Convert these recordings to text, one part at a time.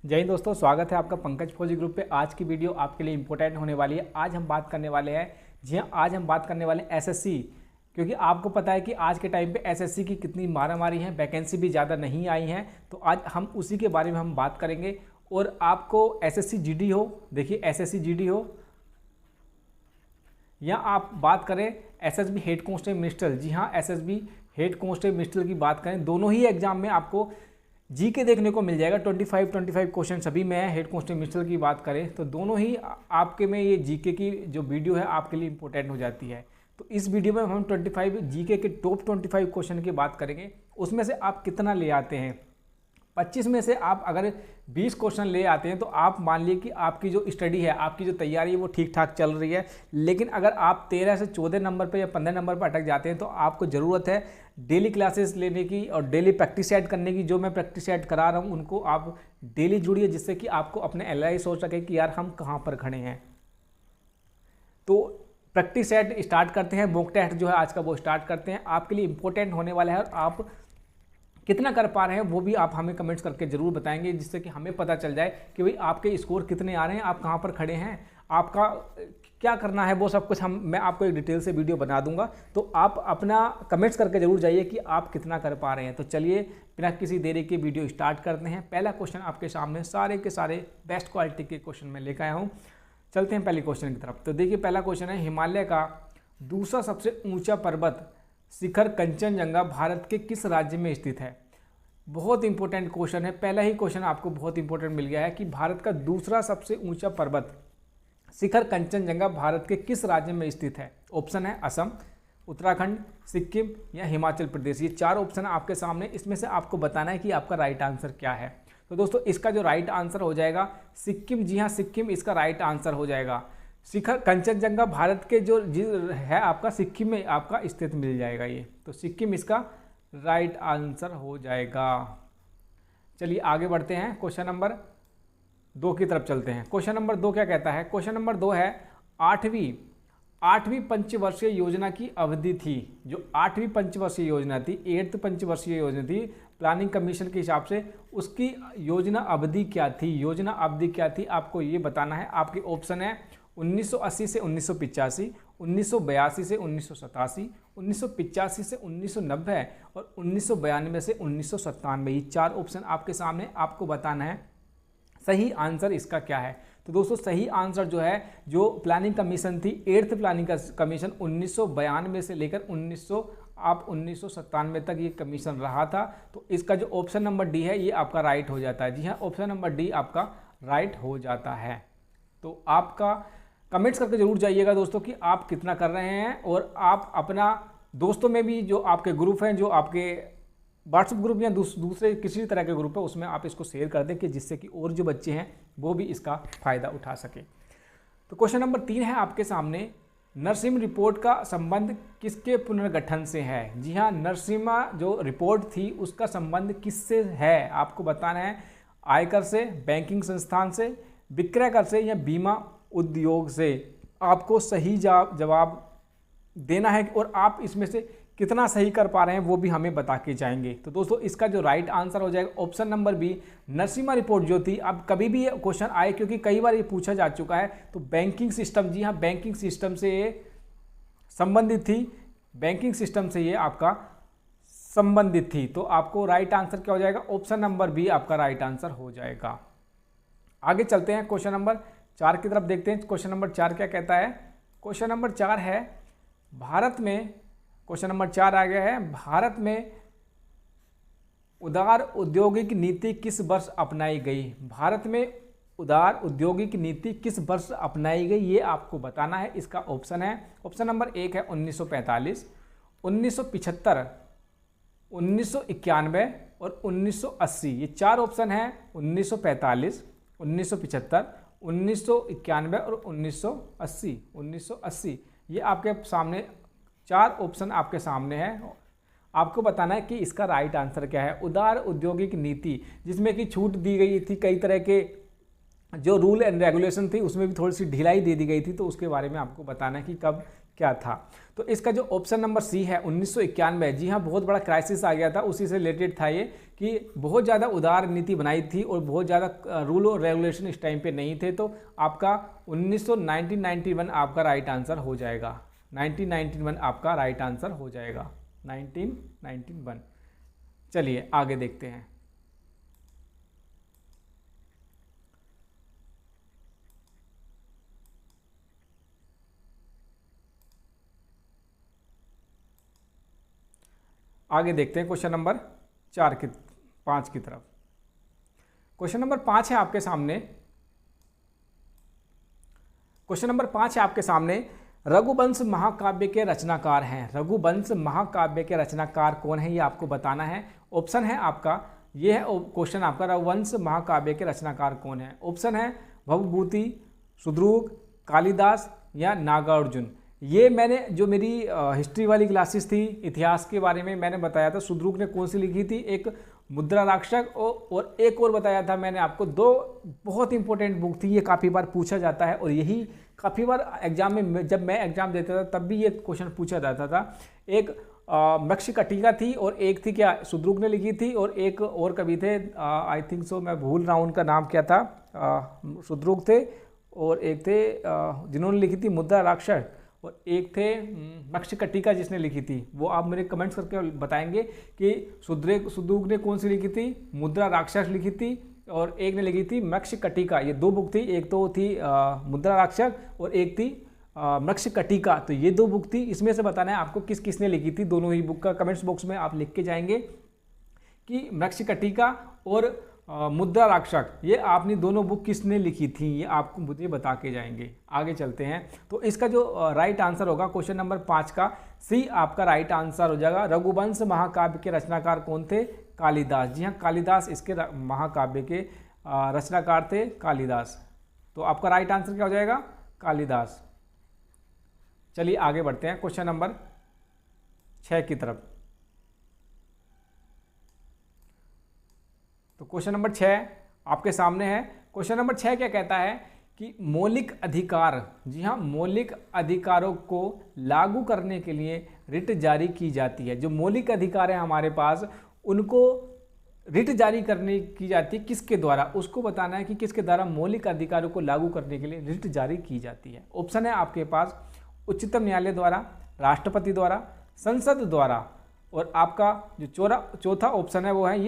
जय हिंद दोस्तों, स्वागत है आपका पंकज फौजी ग्रुप पे। आज की वीडियो आपके लिए इंपॉर्टेंट होने वाली है। आज हम बात करने वाले हैं, जी हाँ, आज हम बात करने वाले हैं एसएससी। क्योंकि आपको पता है कि आज के टाइम पे एसएससी की कितनी मारामारी है, वैकेंसी भी ज़्यादा नहीं आई हैं, तो आज हम उसी के बारे में हम बात करेंगे। और आपको एसएससी जीडी हो, देखिए एसएससी जीडी हो, या आप बात करें एसएसबी हेड कांस्टेबल मिनिस्टर, जी हाँ, एसएसबी हेड कांस्टेबल मिनिस्टर की बात करें, दोनों ही एग्जाम में आपको जीके देखने को मिल जाएगा। 25 क्वेश्चन सभी में है। हेड कांस्टेबल मिनिस्टर की बात करें तो दोनों ही आपके में ये जीके की जो वीडियो है आपके लिए इंपॉर्टेंट हो जाती है। तो इस वीडियो में हम 25 जीके के टॉप 25 क्वेश्चन की बात करेंगे। उसमें से आप कितना ले आते हैं। 25 में से आप अगर 20 क्वेश्चन ले आते हैं तो आप मान लीजिए कि आपकी जो स्टडी है, आपकी जो तैयारी है वो ठीक ठाक चल रही है। लेकिन अगर आप 13 से 14 नंबर पर या 15 नंबर पर अटक जाते हैं तो आपको ज़रूरत है डेली क्लासेस लेने की और डेली प्रैक्टिस सेट करने की। जो मैं प्रैक्टिस सेट करा रहा हूँ उनको आप डेली जुड़िए, जिससे कि आपको अपने एनालाइज सोच सके कि यार हम कहाँ पर खड़े हैं। तो प्रैक्टिस सेट स्टार्ट करते हैं। मॉक टेस्ट जो है आज का वो स्टार्ट करते हैं। आपके लिए इंपॉर्टेंट होने वाला है और आप कितना कर पा रहे हैं वो भी आप हमें कमेंट्स करके ज़रूर बताएंगे, जिससे कि हमें पता चल जाए कि भाई आपके स्कोर कितने आ रहे हैं, आप कहाँ पर खड़े हैं, आपका क्या करना है, वो सब कुछ मैं आपको एक डिटेल से वीडियो बना दूंगा। तो आप अपना कमेंट्स करके ज़रूर जाइए कि आप कितना कर पा रहे हैं। तो चलिए बिना किसी देरी के वीडियो स्टार्ट करते हैं। पहला क्वेश्चन आपके सामने सारे के सारे बेस्ट क्वालिटी के क्वेश्चन मैं लेकर आया हूँ। चलते हैं पहले क्वेश्चन की तरफ। तो देखिए पहला क्वेश्चन है, हिमालय का दूसरा सबसे ऊँचा पर्वत शिखर कंचनजंगा भारत के किस राज्य में स्थित है। बहुत इंपॉर्टेंट क्वेश्चन है। पहला ही क्वेश्चन आपको बहुत इंपॉर्टेंट मिल गया है कि भारत का दूसरा सबसे ऊंचा पर्वत शिखर कंचनजंगा भारत के किस राज्य में स्थित है। ऑप्शन है असम, उत्तराखंड, सिक्किम या हिमाचल प्रदेश। ये चार ऑप्शन आपके सामने, इसमें से आपको बताना है कि आपका राइट आंसर क्या है। तो दोस्तों इसका जो राइट आंसर हो जाएगा सिक्किम। जी हाँ, सिक्किम इसका राइट आंसर हो जाएगा। शिखर कंचनजंगा भारत के जो है आपका सिक्किम में आपका स्थित मिल जाएगा ये। तो सिक्किम इसका राइट आंसर हो जाएगा। चलिए आगे बढ़ते हैं, क्वेश्चन नंबर 2 की तरफ चलते हैं। क्वेश्चन नंबर 2 क्या कहता है। क्वेश्चन नंबर 2 है, आठवीं पंचवर्षीय योजना की अवधि थी। जो 8वीं पंचवर्षीय योजना थी, 8th पंचवर्षीय योजना थी प्लानिंग कमीशन के हिसाब से, उसकी योजना अवधि क्या थी। योजना अवधि क्या थी आपको ये बताना है। आपके ऑप्शन है 1980 से 1985, 1982 से 1987, 1985 से 1990 और 1992 से 1997। ये चार ऑप्शन आपके सामने, आपको बताना है सही आंसर इसका क्या है। तो दोस्तों सही आंसर जो है, जो प्लानिंग कमीशन थी 8th प्लानिंग कमीशन 1992 से लेकर 1997 तक ये कमीशन रहा था। तो इसका जो ऑप्शन नंबर डी है ये आपका राइट हो जाता है। जी हाँ, ऑप्शन नंबर डी आपका राइट हो जाता है। तो आपका कमेंट्स करके जरूर जाइएगा दोस्तों कि आप कितना कर रहे हैं। और आप अपना दोस्तों में भी जो आपके ग्रुप हैं, जो आपके व्हाट्सएप ग्रुप या दूसरे किसी तरह के ग्रुप है, उसमें आप इसको शेयर कर दें कि जिससे कि और जो बच्चे हैं वो भी इसका फ़ायदा उठा सके। तो क्वेश्चन नंबर 3 है आपके सामने, नरसिम्हा रिपोर्ट का संबंध किसके पुनर्गठन से है। जी हाँ, नरसिम्हा जो रिपोर्ट थी उसका संबंध किससे है आपको बताना है। आयकर से, बैंकिंग संस्थान से, विक्रय कर से या बीमा उद्योग से। आपको सही जवाब देना है और आप इसमें से कितना सही कर पा रहे हैं वो भी हमें बता के जाएंगे। तो दोस्तों इसका जो राइट आंसर हो जाएगा option number B, Narasimha report जो थी। अब कभी भी ये क्वेश्चन आए, क्योंकि कई बार ये पूछा जा चुका है, तो बैंकिंग सिस्टम, जी हाँ, बैंकिंग सिस्टम से ये संबंधित थी। बैंकिंग सिस्टम से ये आपका संबंधित थी। तो आपको राइट आंसर क्या हो जाएगा, ऑप्शन नंबर बी आपका राइट आंसर हो जाएगा। आगे चलते हैं, क्वेश्चन नंबर 4 की तरफ देखते हैं। क्वेश्चन नंबर 4 क्या कहता है। क्वेश्चन नंबर 4 है, भारत में, क्वेश्चन नंबर 4 आ गया है, भारत में उदार औद्योगिक नीति किस वर्ष अपनाई गई। भारत में उदार औद्योगिक नीति किस वर्ष अपनाई गई ये आपको बताना है। इसका ऑप्शन है, ऑप्शन नंबर 1 है 1945, 1975, 1991 और 1980। ये चार ऑप्शन है, 1945, 1975, 1991 और 1980। 1980 ये आपके सामने चार ऑप्शन आपके सामने है। आपको बताना है कि इसका राइट आंसर क्या है। उदार औद्योगिक नीति, जिसमें कि छूट दी गई थी, कई तरह के जो रूल एंड रेगुलेशन थी उसमें भी थोड़ी सी ढिलाई दे दी गई थी, तो उसके बारे में आपको बताना है कि कब क्या था। तो इसका जो ऑप्शन नंबर सी है 1991, जी हाँ, बहुत बड़ा क्राइसिस आ गया था, उसी से रिलेटेड था ये कि बहुत ज़्यादा उदार नीति बनाई थी और बहुत ज़्यादा रूल और रेगुलेशन इस टाइम पे नहीं थे। तो आपका 1991 आपका राइट आंसर हो जाएगा। 1991 आपका राइट आंसर हो जाएगा, 1991। चलिए आगे देखते हैं। आगे देखते हैं क्वेश्चन नंबर 5 की तरफ। क्वेश्चन नंबर 5 है आपके सामने। क्वेश्चन नंबर 5 है आपके सामने, रघुवंश महाकाव्य के रचनाकार हैं। रघुवंश महाकाव्य के रचनाकार कौन है, ये आपको बताना है। ऑप्शन है आपका, ये है क्वेश्चन आपका, रघुवंश महाकाव्य के रचनाकार कौन है। ऑप्शन है भवभूति, सुद्रुग, कालिदास या नागार्जुन। ये मैंने जो मेरी हिस्ट्री वाली क्लासेस थी, इतिहास के बारे में मैंने बताया था, सुद्रुग ने कौन सी लिखी थी, एक मुद्रा राक्षस, और एक और बताया था मैंने आपको, 2 बहुत इंपॉर्टेंट बुक थी। ये काफ़ी बार पूछा जाता है और यही काफ़ी बार एग्जाम में, जब मैं एग्जाम देता था तब भी ये क्वेश्चन पूछा जाता था। एक मक्षकटिका थी और एक थी क्या, सुद्रुग ने लिखी थी, और एक और कवि थे, आई थिंक सो, मैं भूल रहा हूँ उनका नाम क्या था। सुद्रुग थे और एक थे जिन्होंने लिखी थी मुद्रा राक्षस, और एक थे मक्षकटिका जिसने लिखी थी। वो आप मेरे कमेंट्स करके बताएंगे कि सुद्रुग ने कौन सी लिखी थी, मुद्रा राक्षस लिखी थी, और एक ने लिखी थी मक्षकटिका। ये 2 बुक थी, एक तो थी मुद्रा राक्षस और एक थी मक्षकटिका। तो ये 2 बुक थी, इसमें से बताना है आपको किस किसने लिखी थी। दोनों ही बुक का कमेंट्स बॉक्स में आप लिख के जाएंगे कि मक्षकटिका और मुद्रा राक्षस, ये आपने दोनों बुक किसने लिखी थी, ये आपको मुझे बता के जाएंगे। आगे चलते हैं। तो इसका जो राइट आंसर होगा क्वेश्चन नंबर 5 का, सी आपका राइट आंसर हो जाएगा। रघुवंश महाकाव्य के रचनाकार कौन थे, कालिदास। जी हाँ, कालिदास इसके महाकाव्य के रचनाकार थे, कालिदास। तो आपका राइट आंसर क्या हो जाएगा, कालिदास। चलिए आगे बढ़ते हैं क्वेश्चन नंबर 6 की तरफ। तो क्वेश्चन नंबर 6 आपके सामने है। क्वेश्चन नंबर 6 क्या कहता है कि मौलिक अधिकार, जी हाँ, मौलिक अधिकारों को लागू करने के लिए रिट जारी की जाती है। जो मौलिक अधिकार है हमारे पास, उनको रिट जारी करने की जाती है, किसके द्वारा, उसको बताना है कि किसके द्वारा मौलिक अधिकारों को लागू करने के लिए रिट जारी की जाती है। ऑप्शन है आपके पास, उच्चतम न्यायालय द्वारा, राष्ट्रपति द्वारा, संसद द्वारा, और आपका जो चौथा ऑप्शन है वो है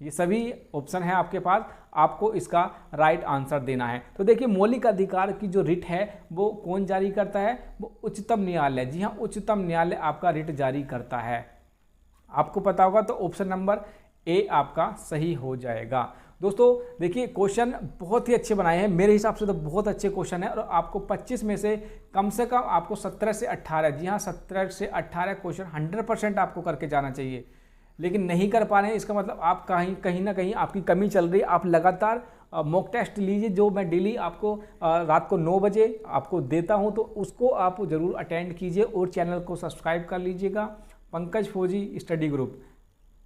ये सभी ऑप्शन है आपके पास। आपको इसका राइट आंसर देना है। तो देखिए, मौलिक अधिकार की जो रिट है वो कौन जारी करता है, वो उच्चतम न्यायालय। जी हाँ, उच्चतम न्यायालय आपका रिट जारी करता है। आपको पता होगा, तो ऑप्शन नंबर ए आपका सही हो जाएगा। दोस्तों देखिए, क्वेश्चन बहुत ही अच्छे बनाए हैं, मेरे हिसाब से तो बहुत अच्छे क्वेश्चन है, और आपको 25 में से कम आपको 17 से 18, जी हाँ 17 से 18 क्वेश्चन 100% आपको करके जाना चाहिए। लेकिन नहीं कर पा रहे हैं, इसका मतलब आप कहीं ना कहीं आपकी कमी चल रही है। आप लगातार मॉक टेस्ट लीजिए, जो मैं डेली आपको रात को 9 बजे आपको देता हूं, तो उसको आप ज़रूर अटेंड कीजिए, और चैनल को सब्सक्राइब कर लीजिएगा, पंकज फौजी स्टडी ग्रुप।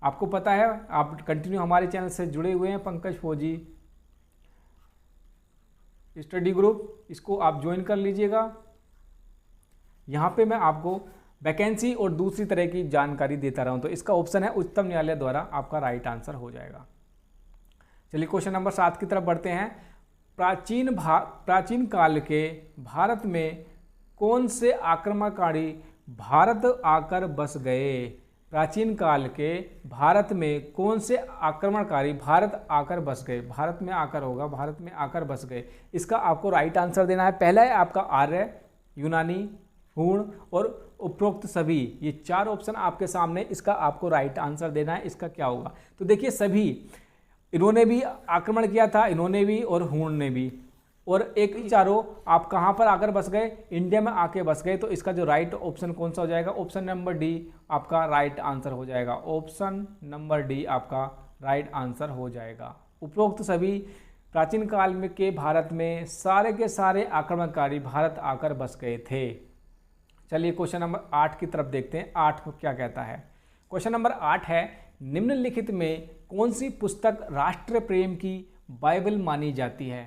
आपको पता है, आप कंटिन्यू हमारे चैनल से जुड़े हुए हैं, पंकज फौजी स्टडी ग्रुप, इसको आप ज्वाइन कर लीजिएगा। यहाँ पे मैं आपको वैकेंसी और दूसरी तरह की जानकारी देता रहा हूँ। तो इसका ऑप्शन है उच्चतम न्यायालय द्वारा, आपका राइट आंसर हो जाएगा। चलिए क्वेश्चन नंबर 7 की तरफ बढ़ते हैं। प्राचीन काल के भारत में कौन से आक्रमणकारी भारत आकर बस गए। प्राचीन काल के भारत में कौन से आक्रमणकारी भारत आकर बस गए। भारत में आकर होगा, भारत में आकर बस गए। इसका आपको राइट आंसर देना है। पहला है आपका आर्य, यूनानी, हूण और उपरोक्त सभी। ये 4 ऑप्शन आपके सामने, इसका आपको राइट आंसर देना है। इसका क्या होगा, तो देखिए सभी, इन्होंने भी आक्रमण किया था, इन्होंने भी और हूण ने भी, और एक ही चारों आप कहाँ पर आकर बस गए, इंडिया में आके बस गए। तो इसका जो राइट ऑप्शन कौन सा हो जाएगा, ऑप्शन नंबर डी आपका राइट आंसर हो जाएगा। ऑप्शन नंबर डी आपका राइट आंसर हो जाएगा। उपरोक्त सभी प्राचीन काल में के भारत में सारे के सारे आक्रमणकारी भारत आकर बस गए थे। चलिए क्वेश्चन नंबर 8 की तरफ देखते हैं। 8 को क्या कहता है। क्वेश्चन नंबर 8 है, निम्नलिखित में कौन सी पुस्तक राष्ट्र प्रेम की बाइबल मानी जाती है।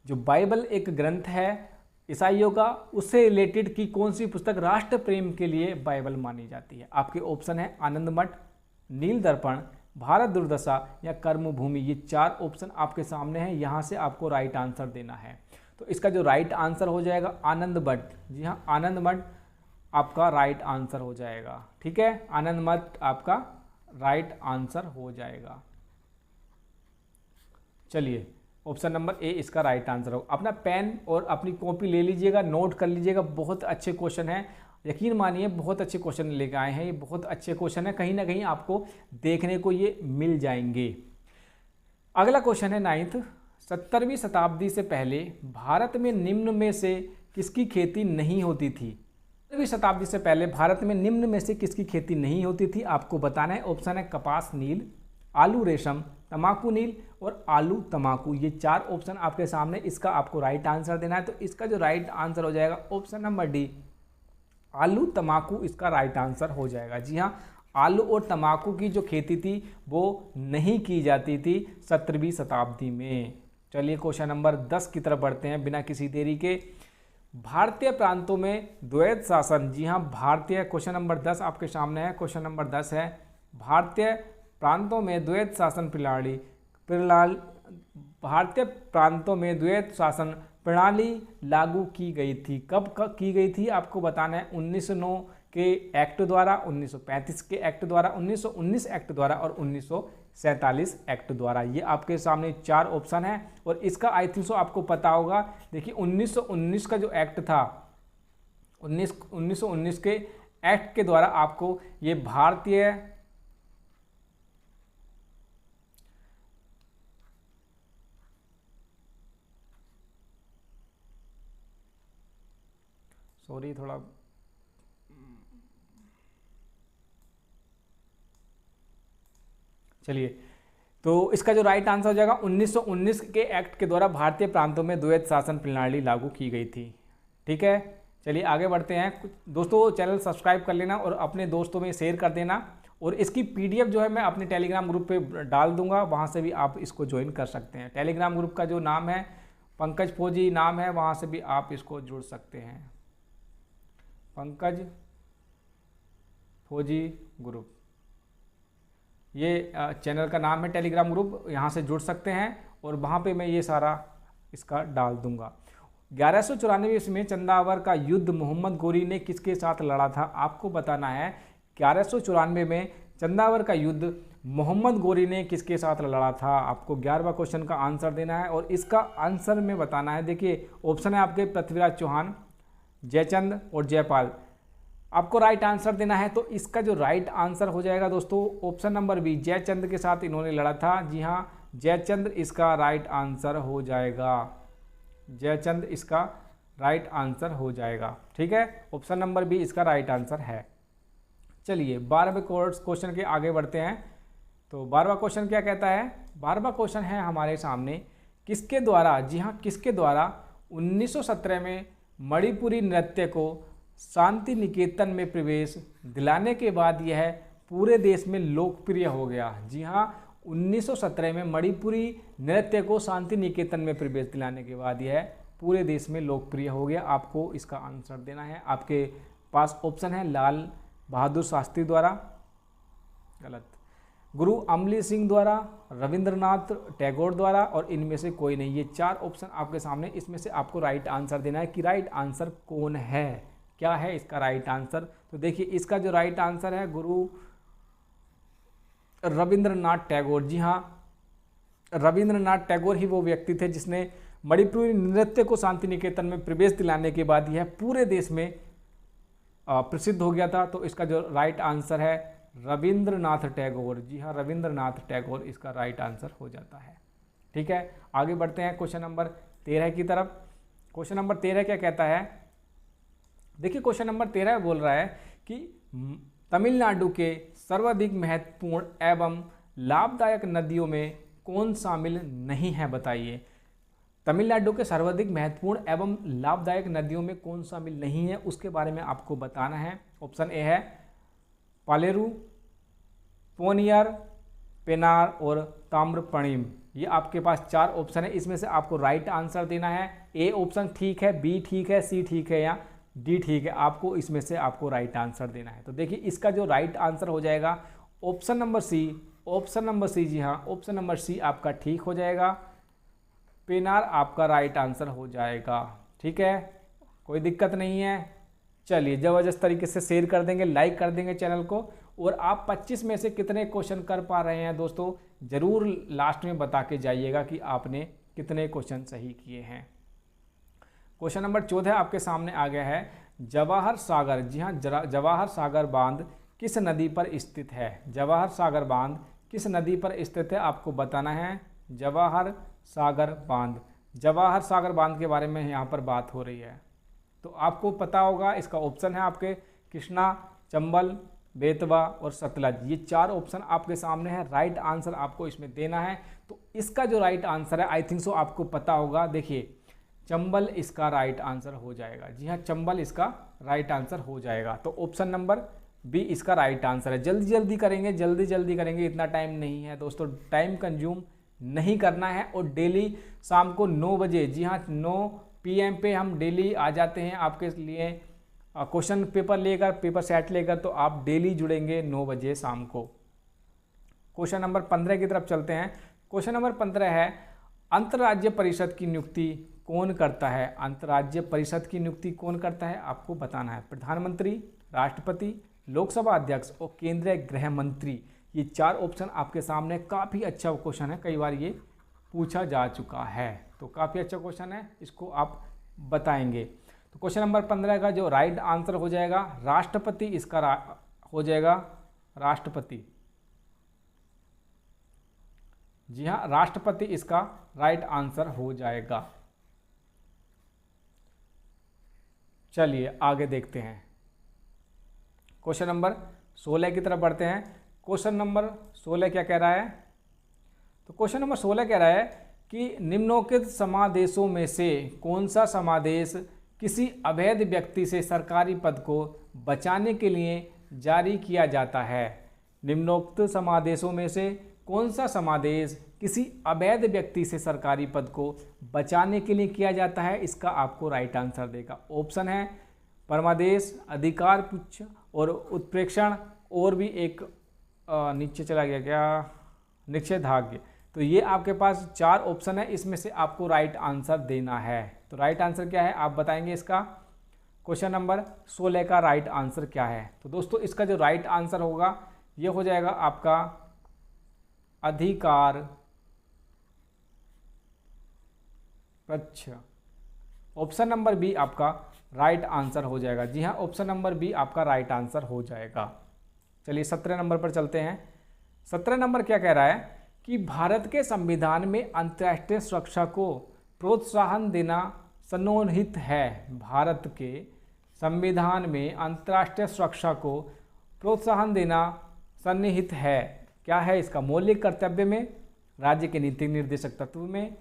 जो बाइबल एक ग्रंथ है, ईसाइयों का उससे रिलेटेड की कौन सी पुस्तक राष्ट्र प्रेम के लिए बाइबल मानी जाती है? आपके ऑप्शन है आनंद मठ, नील दर्पण, भारत दुर्दशा या कर्मभूमि। ये 4 ऑप्शन आपके सामने हैं, यहाँ से आपको राइट आंसर देना है। तो इसका जो राइट आंसर हो जाएगा आनंद मठ। जी हाँ, आनंद मठ आपका राइट आंसर हो जाएगा। ठीक है, आनंद मठ आपका राइट आंसर हो जाएगा। चलिए, ऑप्शन नंबर ए इसका राइट आंसर होगा। अपना पेन और अपनी कॉपी ले लीजिएगा, नोट कर लीजिएगा। बहुत अच्छे क्वेश्चन हैं, यकीन मानिए बहुत अच्छे क्वेश्चन लेकर आए हैं। ये बहुत अच्छे क्वेश्चन है, कहीं ना कहीं आपको देखने को ये मिल जाएंगे। अगला क्वेश्चन है 9th, 17वीं शताब्दी से पहले भारत में निम्न में से किसकी खेती नहीं होती थी? 17वीं शताब्दी से पहले भारत में निम्न में से किसकी खेती नहीं होती थी? आपको बताना है। ऑप्शन है कपास नील, आलू रेशम, तमाकू नील और आलू तमाकू। ये 4 ऑप्शन आपके सामने, इसका आपको राइट आंसर देना है। तो इसका जो राइट आंसर हो जाएगा ऑप्शन नंबर डी, आलू तमाकू इसका राइट आंसर हो जाएगा। जी हाँ, आलू और तमाकू की जो खेती थी वो नहीं की जाती थी 17वीं शताब्दी में। चलिए क्वेश्चन नंबर 10 की तरफ बढ़ते हैं बिना किसी देरी के। भारतीय प्रांतों में द्वैत शासन। जी हाँ, भारतीय, क्वेश्चन नंबर 10 आपके सामने है। क्वेश्चन नंबर 10 है, भारतीय प्रांतों में द्वैत शासन प्रणाली भारतीय प्रांतों में द्वैत शासन प्रणाली लागू की गई थी। कब की गई थी? आपको बताना है। 1909 के एक्ट द्वारा, 1935 के एक्ट द्वारा, 1919 एक्ट द्वारा और 1947 एक्ट द्वारा। ये आपके सामने 4 ऑप्शन है और इसका आई थिंक सो आपको पता होगा। देखिए 1919 का जो एक्ट था, 1919 के एक्ट के द्वारा आपको ये भारतीय थोड़ा चलिए, तो इसका जो राइट आंसर हो जाएगा 1919 के एक्ट के द्वारा भारतीय प्रांतों में द्वैत शासन प्रणाली लागू की गई थी। ठीक है, चलिए आगे बढ़ते हैं। दोस्तों चैनल सब्सक्राइब कर लेना और अपने दोस्तों में शेयर कर देना। और इसकी पीडीएफ जो है मैं अपने टेलीग्राम ग्रुप पे डाल दूंगा, वहाँ से भी आप इसको ज्वाइन कर सकते हैं। टेलीग्राम ग्रुप का जो नाम है पंकज फौजी नाम है, वहाँ से भी आप इसको जुड़ सकते हैं। पंकज फौजी ग्रुप, ये चैनल का नाम है टेलीग्राम ग्रुप, यहाँ से जुड़ सकते हैं और वहाँ पे मैं ये सारा इसका डाल दूंगा। 1194 ईस्वी में चंदावर का युद्ध मोहम्मद गोरी ने किसके साथ लड़ा था? आपको बताना है। 1194 में चंदावर का युद्ध मोहम्मद गोरी ने किसके साथ लड़ा था? आपको 11वां क्वेश्चन का आंसर देना है और इसका आंसर में बताना है। देखिए ऑप्शन है आपके पृथ्वीराज चौहान, जयचंद और जयपाल। आपको राइट आंसर देना है। तो इसका जो राइट आंसर हो जाएगा दोस्तों ऑप्शन नंबर बी, जयचंद के साथ इन्होंने लड़ा था। जी हाँ, जयचंद इसका राइट आंसर हो जाएगा। जयचंद इसका राइट आंसर हो जाएगा। ठीक है, ऑप्शन नंबर बी इसका राइट आंसर है। चलिए 12वें क्वेश्चन के आगे बढ़ते हैं। तो 12वां क्वेश्चन क्या कहता है? 12वां क्वेश्चन है हमारे सामने, किसके द्वारा, जी हाँ किसके द्वारा 1917 में मणिपुरी नृत्य को शांति निकेतन में प्रवेश दिलाने के बाद यह पूरे देश में लोकप्रिय हो गया? जी हाँ, 1917 में मणिपुरी नृत्य को शांति निकेतन में प्रवेश दिलाने के बाद यह पूरे देश में लोकप्रिय हो गया। आपको इसका आंसर देना है। आपके पास ऑप्शन है लाल बहादुर शास्त्री द्वारा, गलत, गुरु अमली सिंह द्वारा, रविंद्रनाथ टैगोर द्वारा और इनमें से कोई नहीं। ये 4 ऑप्शन आपके सामने, इसमें से आपको राइट आंसर देना है कि राइट आंसर कौन है, क्या है इसका राइट आंसर। तो देखिए इसका जो राइट आंसर है गुरु रविंद्रनाथ टैगोर। जी हाँ, रविंद्रनाथ टैगोर ही वो व्यक्ति थे जिसने मणिपुरी नृत्य को शांति निकेतन में प्रवेश दिलाने के बाद यह पूरे देश में प्रसिद्ध हो गया था। तो इसका जो राइट आंसर है रविंद्रनाथ टैगोर। जी हाँ, रविंद्रनाथ टैगोर इसका राइट आंसर हो जाता है। ठीक है, आगे बढ़ते हैं क्वेश्चन नंबर 13 की तरफ। क्वेश्चन नंबर 13 क्या कहता है? देखिए क्वेश्चन नंबर 13 बोल रहा है कि तमिलनाडु के सर्वाधिक महत्वपूर्ण एवं लाभदायक नदियों में कौन शामिल नहीं है? बताइए। तमिलनाडु के सर्वाधिक महत्वपूर्ण एवं लाभदायक नदियों में कौन शामिल नहीं है, उसके बारे में आपको बताना है। ऑप्शन ए है पालेरू, पोनियर, पेनार और ताम्रपर्णी। ये आपके पास 4 ऑप्शन है, इसमें से आपको राइट आंसर देना है। ए ऑप्शन ठीक है, बी ठीक है, सी ठीक है या डी ठीक है, आपको इसमें से आपको राइट आंसर देना है। तो देखिए इसका जो राइट आंसर हो जाएगा option number C. Option number C, जी हाँ, ऑप्शन नंबर सी आपका ठीक हो जाएगा। पेनार आपका राइट आंसर हो जाएगा। ठीक है, कोई दिक्कत नहीं है। चलिए ज़बरदस्त तरीके से शेयर कर देंगे, लाइक कर देंगे चैनल को। और आप 25 में से कितने क्वेश्चन कर पा रहे हैं दोस्तों, ज़रूर लास्ट में बता के जाइएगा कि आपने कितने क्वेश्चन सही किए हैं। क्वेश्चन नंबर 14 आपके सामने आ गया है। जवाहर सागर, जी हाँ, जवाहर सागर बांध किस नदी पर स्थित है? जवाहर सागर बांध किस नदी पर स्थित है, आपको बताना है। जवाहर सागर बांध, जवाहर सागर बांध के बारे में यहाँ पर बात हो रही है, तो आपको पता होगा। इसका ऑप्शन है आपके कृष्णा, चंबल, बेतवा और सतलज। ये 4 ऑप्शन आपके सामने है। राइट आंसर आपको इसमें देना है। तो इसका जो राइट आंसर है, आई थिंक सो आपको पता होगा। देखिए चंबल इसका राइट आंसर हो जाएगा। जी हाँ, चंबल इसका राइट आंसर हो जाएगा। तो ऑप्शन नंबर बी इसका राइट आंसर है। जल्दी जल्दी करेंगे, जल्दी जल्दी करेंगे, इतना टाइम नहीं है दोस्तों, टाइम कंज्यूम नहीं करना है। और डेली शाम को 9 बजे, जी हाँ 9 PM पे हम डेली आ जाते हैं आपके लिए क्वेश्चन पेपर लेकर, पेपर सेट लेकर। तो आप डेली जुड़ेंगे 9 बजे शाम को। क्वेश्चन नंबर 15 की तरफ चलते हैं। क्वेश्चन नंबर 15 है, अंतर्राज्य परिषद की नियुक्ति कौन करता है? अंतर्राज्य परिषद की नियुक्ति कौन करता है, आपको बताना है। प्रधानमंत्री, राष्ट्रपति, लोकसभा अध्यक्ष और केंद्रीय गृह मंत्री। ये 4 ऑप्शन आपके सामने। काफ़ी अच्छा क्वेश्चन है, कई बार ये पूछा जा चुका है, तो काफ़ी अच्छा क्वेश्चन है, इसको आप बताएंगे। तो क्वेश्चन नंबर 15 का जो राइट आंसर हो जाएगा राष्ट्रपति, इसका हो जाएगा राष्ट्रपति। जी हाँ, राष्ट्रपति इसका राइट आंसर हो जाएगा। चलिए आगे देखते हैं। क्वेश्चन नंबर 16 की तरफ बढ़ते हैं। क्वेश्चन नंबर 16 क्या कह रहा है? तो क्वेश्चन नंबर 16 कह रहा है कि निम्नलिखित समादेशों में से कौन सा समादेश किसी अवैध व्यक्ति से सरकारी पद को बचाने के लिए जारी किया जाता है? निम्नोक्त समादेशों में से कौन सा समादेश किसी अवैध व्यक्ति से सरकारी पद को बचाने के लिए किया जाता है? इसका आपको राइट आंसर देगा। ऑप्शन है परमादेश, अधिकार पुच्छ और उत्प्रेक्षण, और भी एक नीचे चला गया क्या, निषेधाज्ञा। तो ये आपके पास 4 ऑप्शन है, इसमें से आपको राइट आंसर देना है। तो राइट आंसर क्या है आप बताएंगे इसका। क्वेश्चन नंबर 16 का राइट आंसर क्या है? तो दोस्तों इसका जो राइट आंसर होगा ये हो जाएगा आपका अधिकार पक्ष। ऑप्शन नंबर बी आपका राइट आंसर हो जाएगा। जी हाँ, ऑप्शन नंबर बी आपका राइट आंसर हो जाएगा। चलिए 17 नंबर पर चलते हैं। 17 नंबर क्या कह रहा है कि भारत के संविधान में अंतर्राष्ट्रीय सुरक्षा को प्रोत्साहन देना सन्निहित है। भारत के संविधान में अंतर्राष्ट्रीय सुरक्षा को प्रोत्साहन देना सन्निहित है। क्या है इसका? मौलिक कर्तव्य में, राज्य के नीति निर्देशक तत्व में,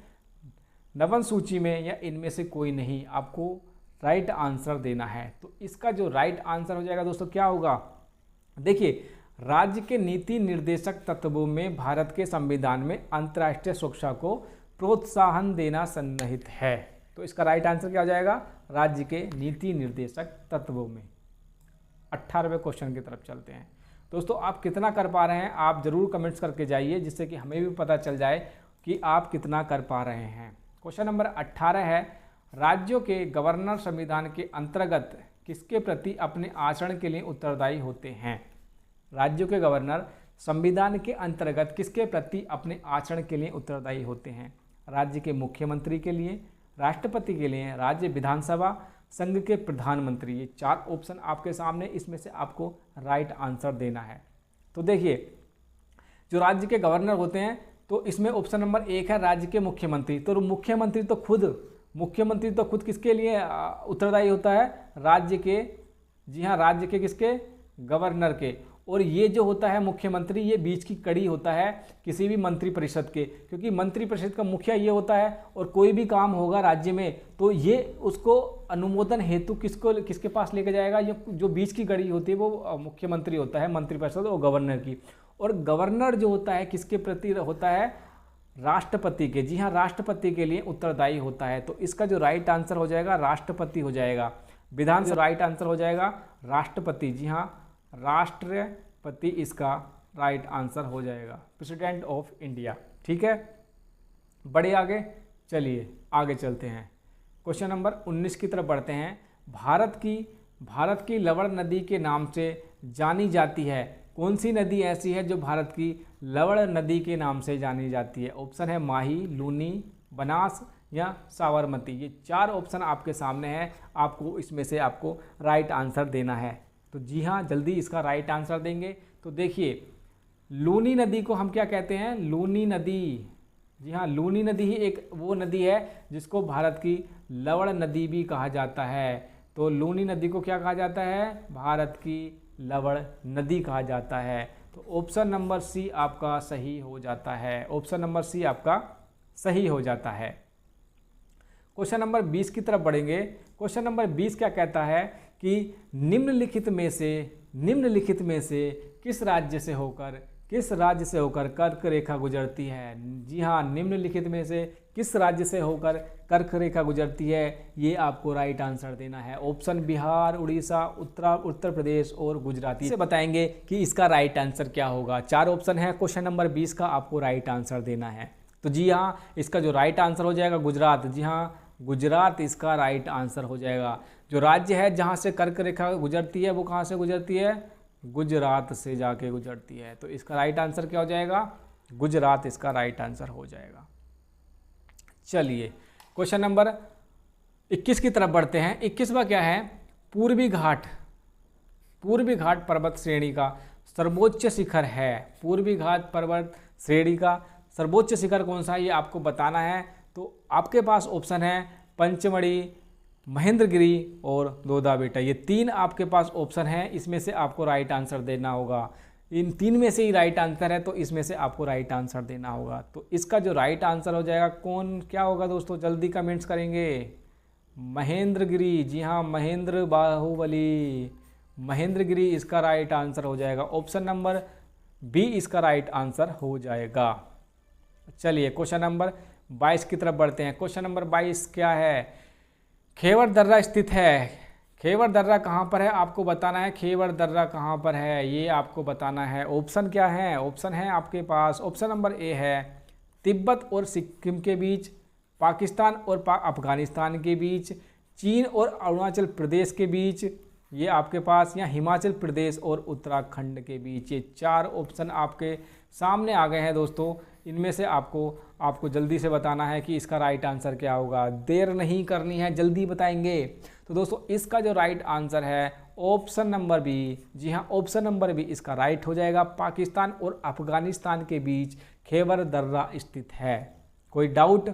नवन सूची में, या इनमें से कोई नहीं। आपको राइट आंसर देना है। तो इसका जो राइट आंसर हो जाएगा दोस्तों क्या होगा? देखिए, राज्य के नीति निर्देशक तत्वों में भारत के संविधान में अंतर्राष्ट्रीय सुरक्षा को प्रोत्साहन देना सन्निहित है। तो इसका राइट आंसर क्या हो जाएगा? राज्य के नीति निर्देशक तत्वों में। 18वें क्वेश्चन की तरफ चलते हैं। दोस्तों आप कितना कर पा रहे हैं आप ज़रूर कमेंट्स करके जाइए, जिससे कि हमें भी पता चल जाए कि आप कितना कर पा रहे हैं। क्वेश्चन नंबर 18 है, राज्यों के गवर्नर संविधान के अंतर्गत किसके प्रति अपने आचरण के लिए उत्तरदायी होते हैं? राज्यों के गवर्नर संविधान के अंतर्गत किसके प्रति अपने आचरण के लिए उत्तरदायी होते हैं? राज्य के मुख्यमंत्री के लिए, राष्ट्रपति के लिए, राज्य विधानसभा, संघ के प्रधानमंत्री। ये 4 ऑप्शन आपके सामने, इसमें से आपको राइट आंसर देना है। तो देखिए, जो राज्य के गवर्नर होते हैं, तो इसमें ऑप्शन नंबर 1 है राज्य के मुख्यमंत्री। तो मुख्यमंत्री तो खुद किसके लिए उत्तरदायी होता है? राज्य के, जी हाँ, राज्य के किसके? गवर्नर के। और ये जो होता है मुख्यमंत्री, ये बीच की कड़ी होता है किसी भी मंत्रिपरिषद के, क्योंकि मंत्रिपरिषद का मुखिया ये होता है। और कोई भी काम होगा राज्य में तो ये उसको अनुमोदन हेतु किसके पास लेके जाएगा? ये जो बीच की कड़ी होती है वो मुख्यमंत्री होता है, मंत्रिपरिषद और गवर्नर की। और गवर्नर जो होता है किसके प्रति होता है, राष्ट्रपति के। जी हाँ, राष्ट्रपति के लिए उत्तरदायी होता है। तो इसका जो राइट आंसर हो जाएगा राष्ट्रपति हो जाएगा। विधान से राइट आंसर हो जाएगा राष्ट्रपति। जी हाँ, राष्ट्रपति इसका राइट आंसर हो जाएगा, प्रेसिडेंट ऑफ इंडिया। ठीक है, बढ़े आगे, चलिए आगे चलते हैं। क्वेश्चन नंबर 19 की तरफ बढ़ते हैं। भारत की लवण नदी के नाम से जानी जाती है। कौन सी नदी ऐसी है जो भारत की लवण नदी के नाम से जानी जाती है? ऑप्शन है माही, लूनी, बनास या साबरमती। ये 4 ऑप्शन आपके सामने हैं, आपको इसमें से आपको राइट आंसर देना है। तो जी हाँ, जल्दी इसका राइट आंसर देंगे। तो देखिए, लूनी नदी को हम क्या कहते हैं? लूनी नदी। जी हाँ, लूनी नदी ही एक वो नदी है जिसको भारत की लवण नदी भी कहा जाता है। तो लूनी नदी को क्या कहा जाता है? भारत की लवण नदी कहा जाता है। तो ऑप्शन नंबर सी आपका सही हो जाता है। ऑप्शन नंबर सी आपका सही हो जाता है। क्वेश्चन नंबर 20 की तरफ बढ़ेंगे। क्वेश्चन नंबर 20 क्या कहता है कि निम्नलिखित में से किस राज्य से होकर कर्क रेखा गुजरती है? जी हाँ, निम्नलिखित में से किस राज्य से होकर कर्क रेखा गुजरती है? ये आपको राइट आंसर देना है। ऑप्शन बिहार, उड़ीसा, उत्तर प्रदेश और गुजरात से बताएंगे कि इसका राइट आंसर क्या होगा। 4 ऑप्शन है क्वेश्चन नंबर 20 का, आपको राइट आंसर देना है। तो जी हाँ, इसका जो राइट आंसर हो जाएगा गुजरात। जी हाँ, गुजरात इसका राइट आंसर हो जाएगा। जो राज्य है जहाँ से कर्क रेखा गुजरती है वो कहाँ से गुजरती है? गुजरात से जाके गुजरती है। तो इसका राइट आंसर क्या हो जाएगा? गुजरात इसका राइट आंसर हो जाएगा। चलिए क्वेश्चन नंबर 21 की तरफ बढ़ते हैं। 21वां क्या है? पूर्वी घाट पर्वत श्रेणी का सर्वोच्च शिखर है। पूर्वी घाट पर्वत श्रेणी का सर्वोच्च शिखर कौन सा है, ये आपको बताना है। तो आपके पास ऑप्शन है पंचमढ़ी, महेंद्रगिरी और दोदा बेटा। ये 3 आपके पास ऑप्शन हैं, इसमें से आपको राइट आंसर देना होगा। इन 3 में से ही राइट आंसर है, तो इसमें से आपको राइट आंसर देना होगा। तो इसका जो राइट आंसर हो जाएगा क्या होगा दोस्तों? जल्दी कमेंट्स करेंगे। महेंद्रगिरी। जी हाँ, महेंद्र बाहुबली, महेंद्रगिरी इसका राइट आंसर हो जाएगा। ऑप्शन नंबर बी इसका राइट आंसर हो जाएगा। चलिए क्वेश्चन नंबर 22 की तरफ बढ़ते हैं। क्वेश्चन नंबर 22 क्या है? खेवर दर्रा स्थित है। खेवर दर्रा कहाँ पर है आपको बताना है। खेवर दर्रा कहाँ पर है ये आपको बताना है। ऑप्शन क्या है? ऑप्शन है आपके पास, ऑप्शन नंबर ए है तिब्बत और सिक्किम के बीच, पाकिस्तान और अफगानिस्तान के बीच, चीन और अरुणाचल प्रदेश के बीच, ये आपके पास, या हिमाचल प्रदेश और उत्तराखंड के बीच। ये 4 ऑप्शन आपके सामने आ गए हैं दोस्तों। इनमें से आपको जल्दी से बताना है कि इसका राइट आंसर क्या होगा। देर नहीं करनी है, जल्दी बताएंगे। तो दोस्तों इसका जो राइट आंसर है ऑप्शन नंबर बी। जी हाँ, ऑप्शन नंबर बी इसका राइट हो जाएगा। पाकिस्तान और अफगानिस्तान के बीच खेवर दर्रा स्थित है। कोई डाउट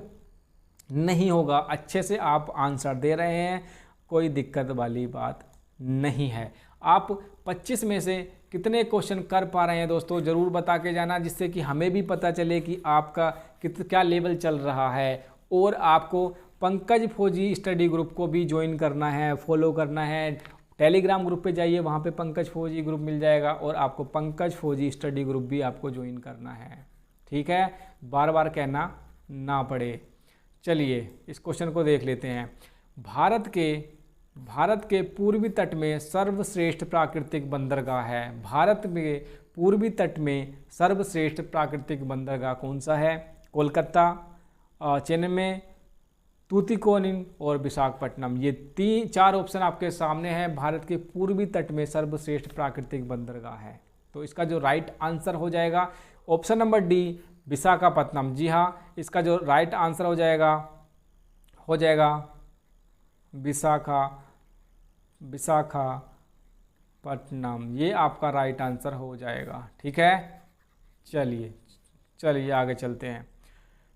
नहीं होगा, अच्छे से आप आंसर दे रहे हैं, कोई दिक्कत वाली बात नहीं है। आप 25 में से कितने क्वेश्चन कर पा रहे हैं दोस्तों, ज़रूर बता के जाना, जिससे कि हमें भी पता चले कि आपका क्या लेवल चल रहा है। और आपको पंकज फौजी स्टडी ग्रुप को भी ज्वाइन करना है, फॉलो करना है। टेलीग्राम ग्रुप पे जाइए, वहाँ पे पंकज फौजी ग्रुप मिल जाएगा और आपको पंकज फौजी स्टडी ग्रुप भी आपको ज्वाइन करना है। ठीक है, बार बार कहना ना पड़े। चलिए इस क्वेश्चन को देख लेते हैं। भारत के पूर्वी तट में सर्वश्रेष्ठ प्राकृतिक बंदरगाह है। भारत में पूर्वी तट में सर्वश्रेष्ठ प्राकृतिक बंदरगाह कौन सा है? कोलकाता, चेन्नई, तूतीकोरिन और विशाखापट्टनम। ये 4 ऑप्शन आपके सामने हैं। भारत के पूर्वी तट में सर्वश्रेष्ठ प्राकृतिक बंदरगाह है। तो इसका जो राइट आंसर हो जाएगा ऑप्शन नंबर डी, विशाखापट्टनम। जी हाँ, इसका जो राइट आंसर हो जाएगा विशाखापट्टनम। ये आपका राइट आंसर हो जाएगा। ठीक है, चलिए आगे चलते हैं।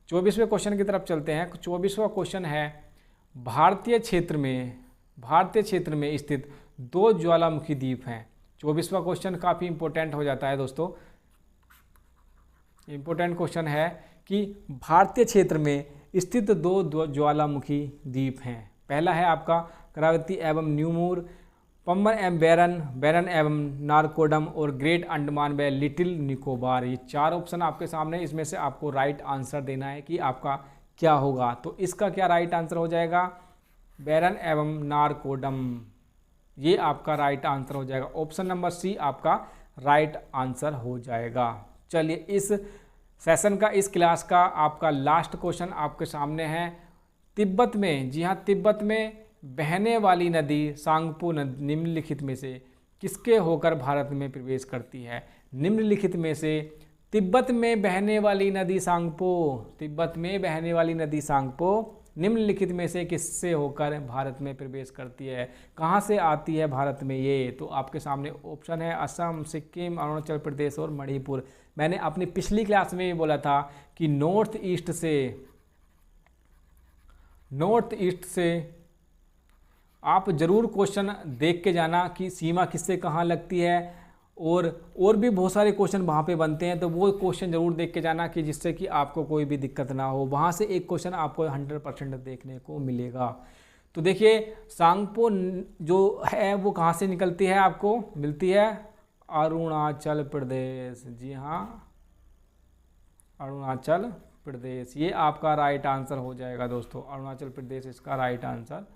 24वें क्वेश्चन की तरफ चलते हैं। 24वां क्वेश्चन है भारतीय क्षेत्र में स्थित 2 ज्वालामुखी द्वीप हैं। 24वां क्वेश्चन काफ़ी इंपॉर्टेंट हो जाता है दोस्तों। इंपॉर्टेंट क्वेश्चन है कि भारतीय क्षेत्र में स्थित 2 ज्वालामुखी द्वीप हैं। पहला है आपका करावती एवं न्यूमूर पंबन एवं बैरन, बैरन एवं नारकोडम और ग्रेट अंडमान व लिटिल निकोबार। ये 4 ऑप्शन आपके सामने, इसमें से आपको राइट आंसर देना है कि आपका क्या होगा। तो इसका क्या राइट आंसर हो जाएगा, बैरन एवं नारकोडम, ये आपका राइट आंसर हो जाएगा। ऑप्शन नंबर सी आपका राइट आंसर हो जाएगा। चलिए इस सेशन का, इस क्लास का आपका लास्ट क्वेश्चन आपके सामने है। तिब्बत में, जी हाँ, तिब्बत में बहने वाली नदी सांगपो निम्नलिखित में से किसके होकर भारत में प्रवेश करती है। निम्नलिखित में से तिब्बत में बहने वाली नदी सांगपो, तिब्बत में बहने वाली नदी सांगपो निम्नलिखित में से किससे होकर भारत में प्रवेश करती है, कहाँ से आती है भारत में ये। तो आपके सामने ऑप्शन है असम, सिक्किम, अरुणाचल प्रदेश और मणिपुर। मैंने अपनी पिछली क्लास में ये बोला था कि नॉर्थ ईस्ट से आप ज़रूर क्वेश्चन देख के जाना कि सीमा किससे कहाँ लगती है, और भी बहुत सारे क्वेश्चन वहाँ पे बनते हैं, तो वो क्वेश्चन ज़रूर देख के जाना कि जिससे कि आपको कोई भी दिक्कत ना हो। वहाँ से एक क्वेश्चन आपको 100% देखने को मिलेगा। तो देखिए सांगपो जो है वो कहाँ से निकलती है, आपको मिलती है अरुणाचल प्रदेश। जी हाँ, अरुणाचल प्रदेश, ये आपका राइट आंसर हो जाएगा दोस्तों। अरुणाचल प्रदेश इसका राइट आंसर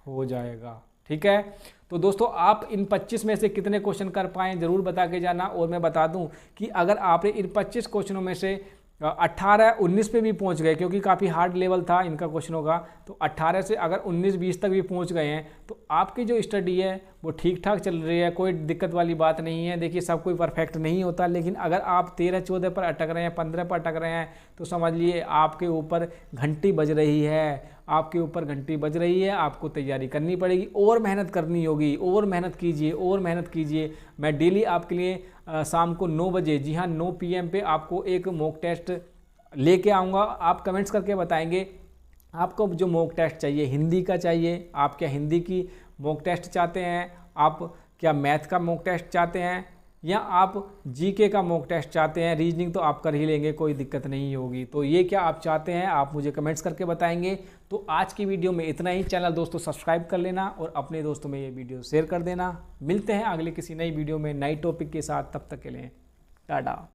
हो जाएगा। ठीक है, तो दोस्तों आप इन 25 में से कितने क्वेश्चन कर पाएँ ज़रूर बता के जाना। और मैं बता दूं कि अगर आपने इन 25 क्वेश्चनों में से 18-19 पे भी पहुंच गए, क्योंकि काफ़ी हार्ड लेवल था इनका क्वेश्चनों का, तो 18 से अगर 19-20 तक भी पहुंच गए हैं तो आपकी जो स्टडी है वो ठीक ठाक चल रही है, कोई दिक्कत वाली बात नहीं है। देखिए सब कोई परफेक्ट नहीं होता, लेकिन अगर आप 13-14 पर अटक रहे हैं, 15 पर अटक रहे हैं, तो समझ लिए आपके ऊपर घंटी बज रही है, आपके ऊपर घंटी बज रही है। आपको तैयारी करनी पड़ेगी और मेहनत करनी होगी, और मेहनत कीजिए और मेहनत कीजिए। मैं डेली आपके लिए शाम को 9 बजे, जी हाँ 9 PM पे आपको एक मॉक टेस्ट लेके आऊँगा। आप कमेंट्स करके बताएंगे आपको जो मॉक टेस्ट चाहिए, हिंदी का चाहिए, आप क्या हिंदी की मॉक टेस्ट चाहते हैं, आप क्या मैथ का मॉक टेस्ट चाहते हैं, या आप जीके का मॉक टेस्ट चाहते हैं। रीजनिंग तो आप कर ही लेंगे, कोई दिक्कत नहीं होगी। तो ये क्या आप चाहते हैं आप मुझे कमेंट्स करके बताएंगे। तो आज की वीडियो में इतना ही। चैनल दोस्तों सब्सक्राइब कर लेना और अपने दोस्तों में ये वीडियो शेयर कर देना। मिलते हैं अगले किसी नई वीडियो में नई टॉपिक के साथ, तब तक के लिए टाटा।